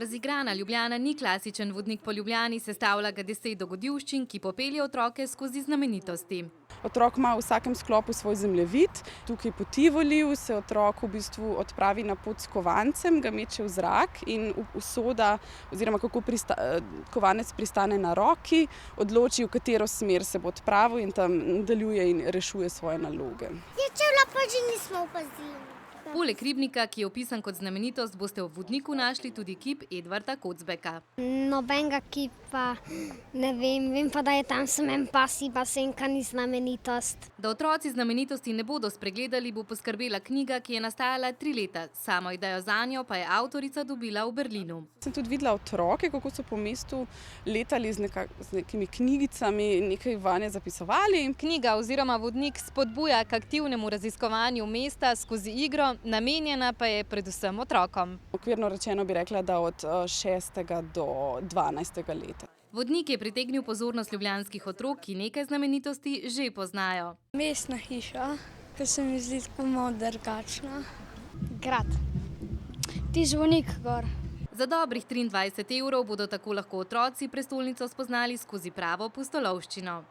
Razigrana Ljubljana ni klasičen vodnik po Ljubljani, sestavlja ga 10 dogodivščin, ki popelje otroke skozi znamenitosti. Otrok ima v vsakem sklopu svoj zemljevid. Tukaj po Tivoliju se otrok v bistvu odpravi na pot s kovancem, ga meče v zrak in usoda, oziroma kako kovanec pristane na roki, odloči, v katero smer se bo odpravil in tam nadaljuje in rešuje svoje naloge. Čevlja pa že nismo opazili. Poleg ribnika, ki je opisan kot znamenitost, boste v vodniku našli tudi kip Edvarda Kocbeka. Nobenega kipa, ne vem pa, da je tam samo en pasji basen, kar ni znamenitost. Da otroci znamenitosti ne bodo spregledali, bo poskrbela knjiga, ki je nastajala 3 leta. Samo idejo zanjo pa je avtorica dobila v Berlinu. Sem tudi videla otroke, kako so po mestu letali z nekimi knjigicami, nekaj vanje zapisovali. Knjiga oziroma vodnik spodbuja k aktivnemu raziskovanju mesta skozi igro, namenjena pa je predvsem otrokom. Okvirno rečeno bi rekla, da od 6. do 12. leta. Vodnik je pritegnil pozornost ljubljanskih otrok, ki nekaj znamenitosti že poznajo. Mestna hiša, ker se mi zdi tako malo drugačna. Grad. Ti zvonik gor. Za dobrih 23 € bodo tako lahko otroci prestolnico spoznali skozi pravo pustolovščino.